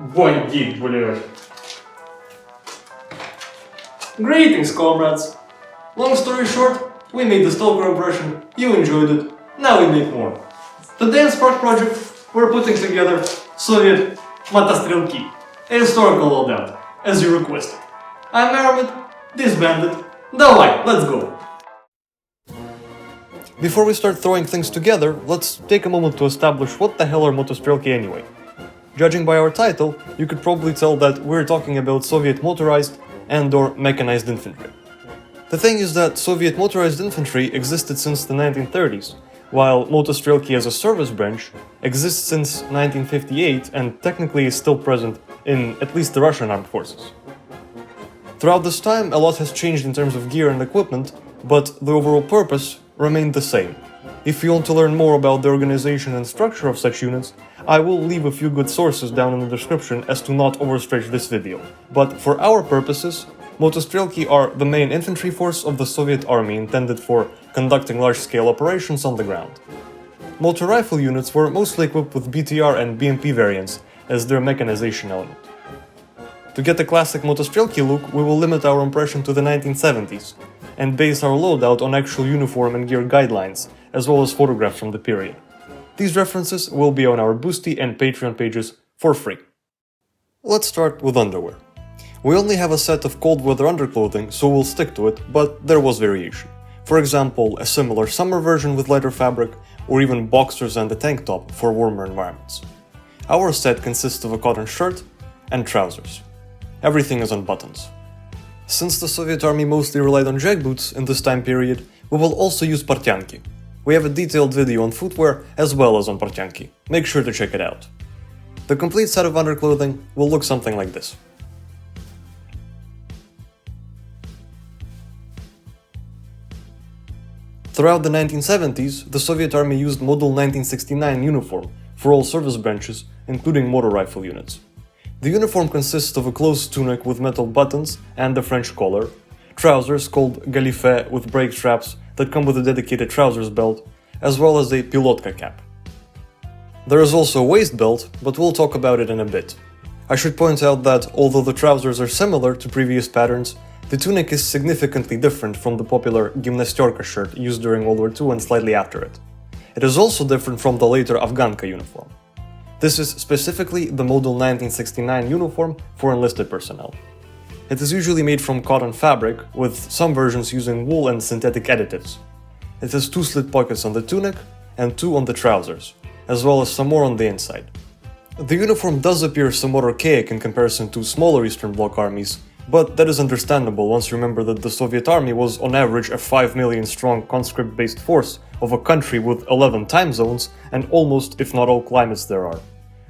Бандит, блядь. Greetings, comrades! Long story short, we made the Stalker impression, you enjoyed it, now we make more. Today in Spark Project, we're putting together Soviet Motostrelki, a historical loadout, as you requested. I'm Aramid, disbanded. Давай, let's go! Before we start throwing things together, let's take a moment to establish what the hell are Motostrelki anyway. Judging by our title, you could probably tell that we're talking about Soviet motorized and/or mechanized infantry. The thing is that Soviet motorized infantry existed since the 1930s, while Motostrelki as a service branch exists since 1958 and technically is still present in at least the Russian armed forces. Throughout this time, a lot has changed in terms of gear and equipment, but the overall purpose remained the same. If you want to learn more about the organization and structure of such units, I will leave a few good sources down in the description as to not overstretch this video. But for our purposes, Motostrelki are the main infantry force of the Soviet army intended for conducting large-scale operations on the ground. Motor rifle units were mostly equipped with BTR and BMP variants as their mechanization element. To get the classic Motostrelki look, we will limit our impression to the 1970s, and base our loadout on actual uniform and gear guidelines, as well as photographs from the period. These references will be on our Boosty and Patreon pages for free. Let's start with underwear. We only have a set of cold weather underclothing, so we'll stick to it, but there was variation. For example, a similar summer version with lighter fabric, or even boxers and a tank top for warmer environments. Our set consists of a cotton shirt and trousers. Everything is on buttons. Since the Soviet army mostly relied on jackboots in this time period, we will also use portyanki. We have a detailed video on footwear as well as on portyanki. Make sure to check it out. The complete set of underclothing will look something like this. Throughout the 1970s, the Soviet army used Model 1969 uniform for all service branches, including motor rifle units. The uniform consists of a closed tunic with metal buttons and a French collar, trousers called galife with brake straps that come with a dedicated trousers belt, as well as a pilotka cap. There is also a waist belt, but we'll talk about it in a bit. I should point out that although the trousers are similar to previous patterns, the tunic is significantly different from the popular gimnasterka shirt used during World War II and slightly after it. It is also different from the later Afghanka uniform. This is specifically the Model 1969 uniform for enlisted personnel. It is usually made from cotton fabric, with some versions using wool and synthetic additives. It has 2 slit pockets on the tunic and 2 on the trousers, as well as some more on the inside. The uniform does appear somewhat archaic in comparison to smaller Eastern Bloc armies, but that is understandable once you remember that the Soviet army was on average a 5 million strong conscript-based force of a country with 11 time zones and almost, if not all, climates there are.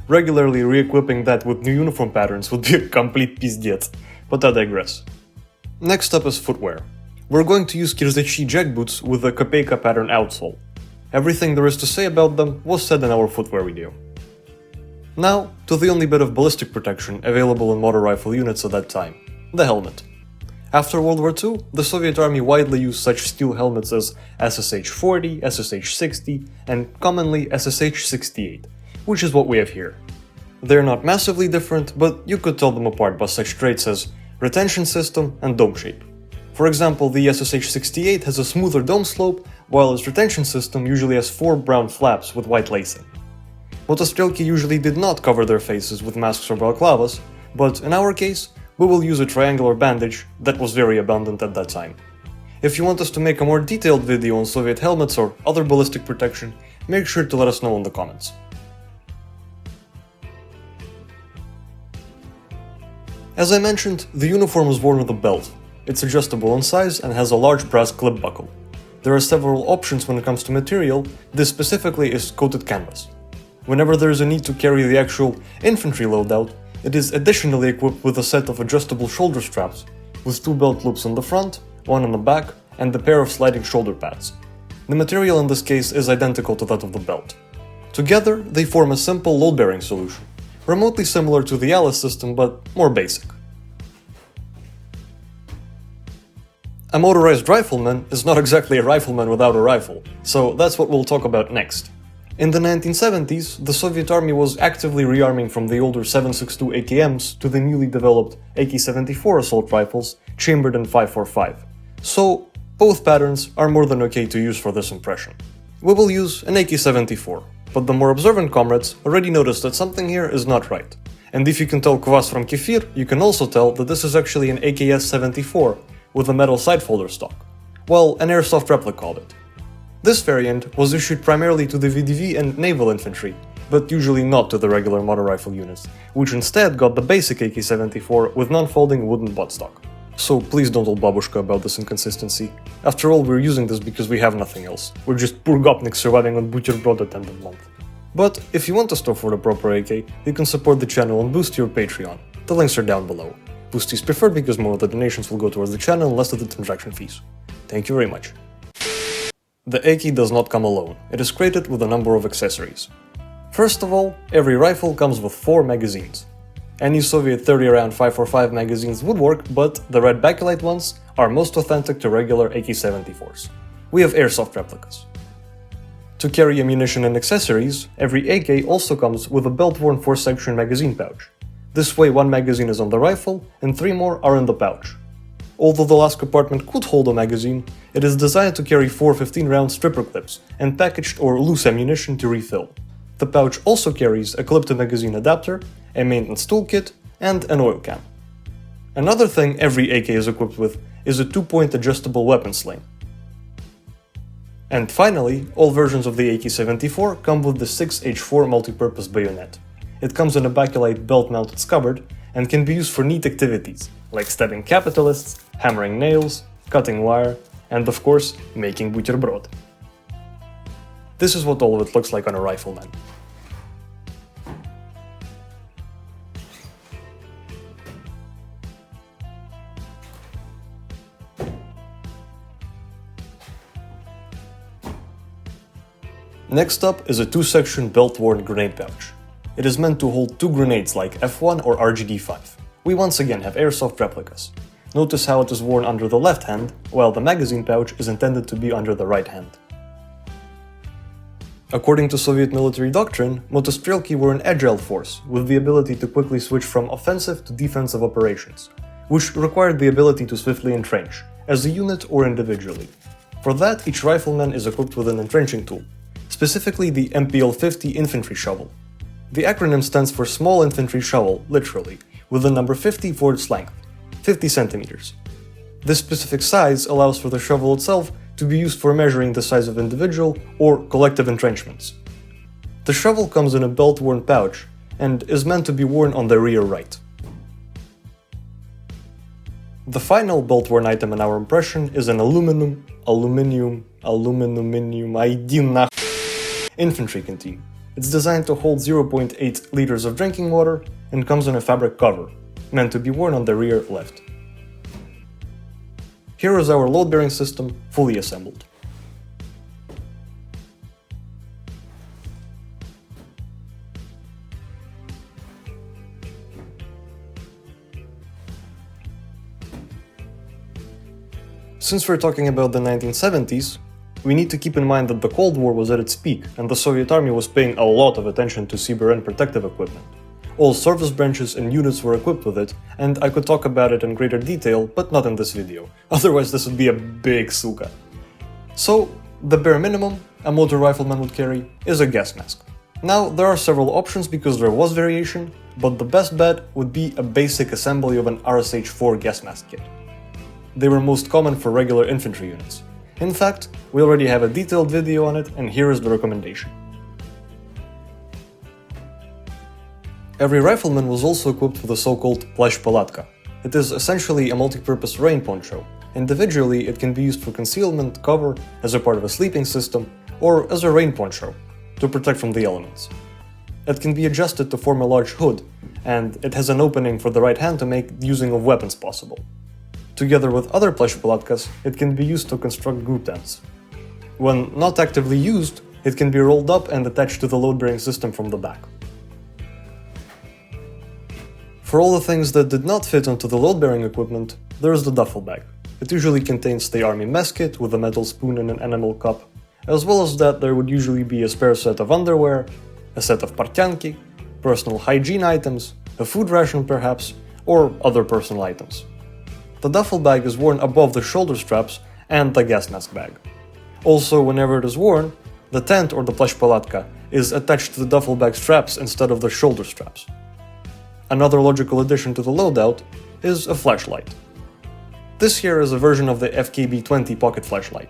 Regularly re-equipping that with new uniform patterns would be a complete pizdец, but I digress. Next up is footwear. We're going to use Kirzechi Jackboots with a Kopeyka pattern outsole. Everything there is to say about them was said in our footwear video. Now, to the only bit of ballistic protection available in motor rifle units at that time, the helmet. After World War II, the Soviet army widely used such steel helmets as SSH-40, SSH-60, and commonly SSH-68, which is what we have here. They're not massively different, but you could tell them apart by such traits as retention system and dome shape. For example, the SSH-68 has a smoother dome slope, while its retention system usually has 4 brown flaps with white lacing. Motostrelki usually did not cover their faces with masks or balaclavas, but in our case, we will use a triangular bandage that was very abundant at that time. If you want us to make a more detailed video on Soviet helmets or other ballistic protection, make sure to let us know in the comments. As I mentioned, the uniform is worn with a belt. It's adjustable in size and has a large brass clip buckle. There are several options when it comes to material. This specifically is coated canvas. Whenever there is a need to carry the actual infantry loadout, it is additionally equipped with a set of adjustable shoulder straps, with 2 belt loops on the front, 1 on the back, and a pair of sliding shoulder pads. The material in this case is identical to that of the belt. Together, they form a simple load-bearing solution, remotely similar to the Alice system but more basic. A motorized rifleman is not exactly a rifleman without a rifle, so that's what we'll talk about next. In the 1970s, the Soviet Army was actively rearming from the older 7.62 AKMs to the newly developed AK-74 assault rifles, chambered in 5.45. So, both patterns are more than okay to use for this impression. We will use an AK-74, but the more observant comrades already noticed that something here is not right. And if you can tell kvass from kefir, you can also tell that this is actually an AKS-74 with a metal sidefolder stock. Well, an airsoft replica of it. This variant was issued primarily to the VDV and naval infantry, but usually not to the regular motor rifle units, which instead got the basic AK-74 with non-folding wooden buttstock. So please don't hold babushka about this inconsistency. After all, we're using this because we have nothing else. We're just poor gopniks surviving on buterbrod at end of month. But if you want to store for the proper AK, you can support the channel and boost your Patreon. The links are down below. Boost is preferred because more of the donations will go towards the channel and less of the transaction fees. Thank you very much. The AK does not come alone, it is created with a number of accessories. First of all, every rifle comes with 4 magazines. Any Soviet 30-round 5.45 magazines would work, but the red bakelite ones are most authentic to regular AK-74s. We have airsoft replicas. To carry ammunition and accessories, every AK also comes with a belt-worn 4-section magazine pouch. This way 1 magazine is on the rifle and 3 more are in the pouch. Although the last compartment could hold a magazine, it is designed to carry 4 15-round stripper clips and packaged or loose ammunition to refill. The pouch also carries a clip-to-magazine adapter, a maintenance toolkit, and an oil can. Another thing every AK is equipped with is a 2-point adjustable weapon sling. And finally, all versions of the AK-74 come with the 6H4 multi-purpose bayonet. It comes in a bakelite belt-mounted scabbard and can be used for neat activities, like stabbing capitalists, hammering nails, cutting wire, and of course, making buterbrod. This is what all of it looks like on a rifleman. Next up is a 2-section belt-worn grenade pouch. It is meant to hold 2 grenades like F1 or RGD-5. We once again have airsoft replicas. Notice how it is worn under the left hand, while the magazine pouch is intended to be under the right hand. According to Soviet military doctrine, Motostrelki were an agile force with the ability to quickly switch from offensive to defensive operations, which required the ability to swiftly entrench, as a unit or individually. For that, each rifleman is equipped with an entrenching tool, specifically the MPL-50 infantry shovel. The acronym stands for Small Infantry Shovel, literally, with the number 50 for its length, 50 centimeters. This specific size allows for the shovel itself to be used for measuring the size of individual or collective entrenchments. The shovel comes in a belt-worn pouch and is meant to be worn on the rear right. The final belt-worn item in our impression is an aluminium infantry canteen. It's designed to hold 0.8 liters of drinking water and comes in a fabric cover, meant to be worn on the rear left. Here is our load-bearing system, fully assembled. Since we're talking about the 1970s, we need to keep in mind that the Cold War was at its peak and the Soviet Army was paying a lot of attention to CBRN protective equipment. All service branches and units were equipped with it, and I could talk about it in greater detail, but not in this video, otherwise this would be a big suka. So, the bare minimum a motor rifleman would carry is a gas mask. Now, there are several options because there was variation, but the best bet would be a basic assembly of an RSH-4 gas mask kit. They were most common for regular infantry units. In fact, we already have a detailed video on it, and here is the recommendation. Every rifleman was also equipped with a so-called plashch-palatka. It is essentially a multi-purpose rain poncho. Individually, it can be used for concealment, cover, as a part of a sleeping system, or as a rain poncho, to protect from the elements. It can be adjusted to form a large hood, and it has an opening for the right hand to make using of weapons possible. Together with other plashch-palatkas, it can be used to construct group tents. When not actively used, it can be rolled up and attached to the load-bearing system from the back. For all the things that did not fit into the load-bearing equipment, there is the duffel bag. It usually contains the army mess kit with a metal spoon and an enamel cup, As well as that, there would usually be a spare set of underwear, a set of partyanki, personal hygiene items, a food ration perhaps, or other personal items. The duffel bag is worn above the shoulder straps and the gas mask bag. Also, whenever it is worn, the tent or the plush palatka is attached to the duffel bag straps instead of the shoulder straps. Another logical addition to the loadout is a flashlight. This here is a version of the FKB-20 pocket flashlight.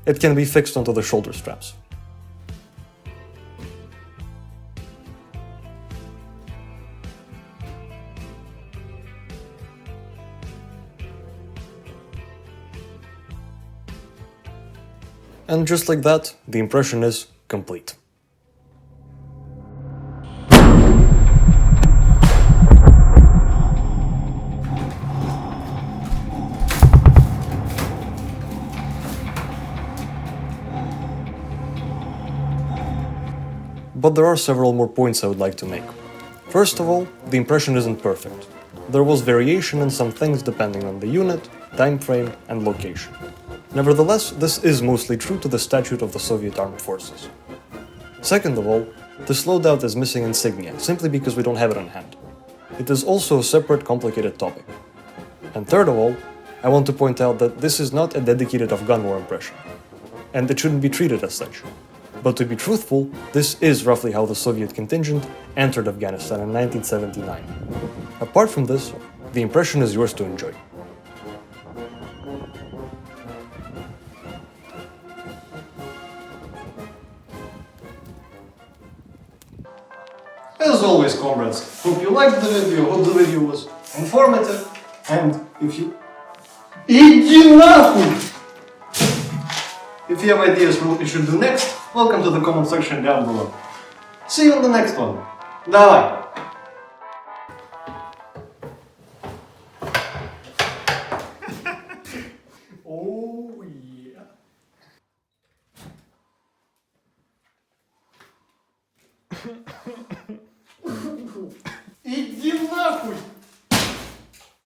It can be fixed onto the shoulder straps. And just like that, the impression is complete. But there are several more points I would like to make. First of all, the impression isn't perfect. There was variation in some things depending on the unit, time frame, and location. Nevertheless, this is mostly true to the Statute of the Soviet Armed Forces. Second of all, this loadout is missing insignia, simply because we don't have it on hand. It is also a separate complicated topic. And third of all, I want to point out that this is not a dedicated Afghan war impression, and it shouldn't be treated as such. But to be truthful, this is roughly how the Soviet contingent entered Afghanistan in 1979. Apart from this, the impression is yours to enjoy. As always, comrades, hope you liked the video, hope the video was informative, and if you... Иди нахуй! If you have ideas for what we should do next, welcome to the comment section down below. See you in the next one. Давай! Oh yeah. Иди нахуй!